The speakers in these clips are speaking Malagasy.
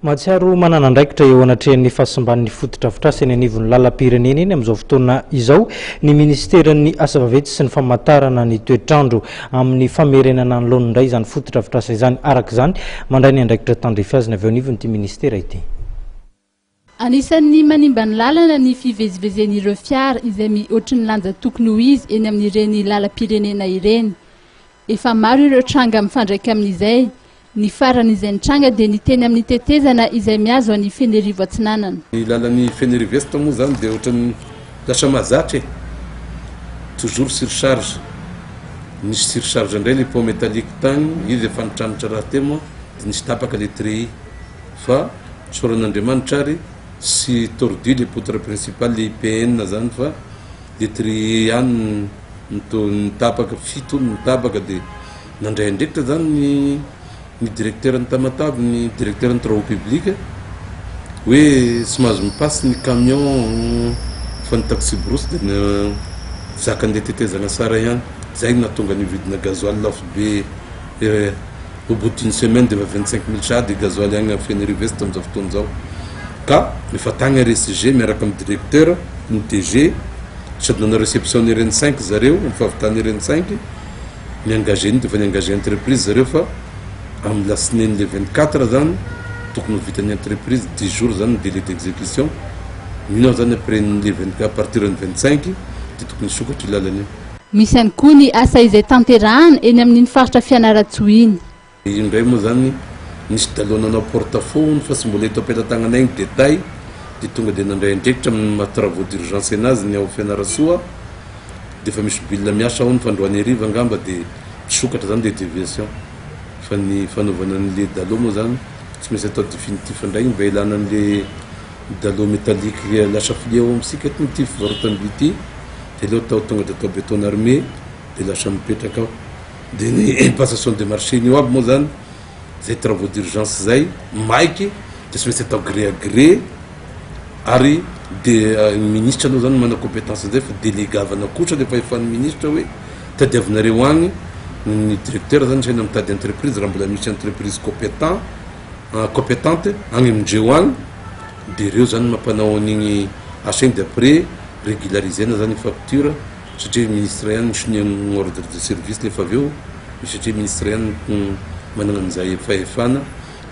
Matsiaro manana andraikitra eo anatrehan'ny fahasimban'ny foto-drafitrasa eny anivon'ny lalam-pirenena eny amin'izao fotoana izao ny ministeran'ny asa vaventy sy ny famantarana ny toetr'andro amin'ny famerenana ny laoniny izany foto-drafitrasa izany araka izany mandray ny andraikitra tandrefazina avy eo anivony ity ministera ity. Anisan'ny manimba ny lalana ny fivezivezen'ireo fiara izay mihoatry ny lanja tokony ho izy eny amin'ireny lalam-pirenena ireny. Efa maro ireo tranga mifandraika amin'izay. Ny faran'izay ny tranga dia ny teny amin'ny tetezana izay miazo any Fenerivo Atsinanana. Ny lalan'ny Fenerivo Est moa zany dia ohatrany lasa mahazatra toujours surcharge. Nisy surcharge indray le pont métallique tagny izy efa nitranitra raha temo dia nisy tapaka le treillis fa soran'Andriamanitra ary sy tordu le poutre principal le IPN zany fa le treillis ihany nitapaka fito nitapaka dia nandray andraikitra zany ny directeur ny tamatavy ny directeur ny travaux publics hoe sy mahazo mipasse ny camion fa ny taxi brousse dia zakan'le tetezana sara ihany zay nahatonga ny vidina gasoil lafo be au bout d'une semaine dia 25 000 sady gasoil agny Fenerivo Est amin'izao fotoana izao ka efa tagny RSG miaraka amin'ny directeur ny DG sady nanao réception ireny 5 zareo mifavitany ireny 5 niengagé ny dia efa niengagé entreprise zareo fa amin'ny lasinainy le 24 zany tokony ho vitan'ny entreprise 10 jours zany délai d'exécution mino zany après le 24 à partir ny 25 dia tokony sokatra lalana io. Misy ihany koa ny asa izay tanterahana eny amin'ny faritra Fianaratsoa indray moa zany nisy dalonanao porte-à-faux fa sy mbola eto am-pelantanana igny détail dia tonga dia nandray andraikitra amin'ny ma travaux d'urgence anazy ny ao Fianarasoa dia fa misy bilina miasa ao ny fandroany ariva angamba dia sokatra zany le déviation fa ny fanaovana an'le dalo moa zany tsy maintsy atao définitif indray mba ilana an'le dalo métallique lasa filia ao amintsika définitif varotan'by ity dia leo tao tonga dia atao béton armé dia lasa mipetraka ao dia ny passation de marché ny io aby moa zany zay travaux d'urgence zay maiky dia tsy maintsy atao gré à gré ary dia ministre aloha zany mana compétence zay fa délégavana kotra dia fa efan'ny ministre hoe tadiavinareo agny ny directeur zany saina mitady entreprise raha mbola misy entreprise compétente agny amindreo agny dia ireo zany mampanao an'igny asa igny dia après régularisena zany facture satria ministre ihany misoniany ordre de service lefa avy eo satria ministre ihany manana an'izay fahefana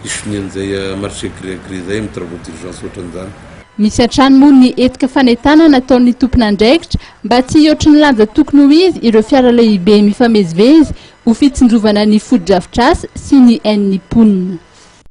isonian'izay marché gré à gré zay amin'ny travaux d'urgence ohatran'izany. Misy hatrany moa ny etika fanetana nataon'ny tompon'andraikitra mba tsy hihoatry ny lanja tokony ho izy ireo fiara lehibe mifamezivezy ho fitsinjovana ny foto-drafitrasa sy ny ain'ny ponina.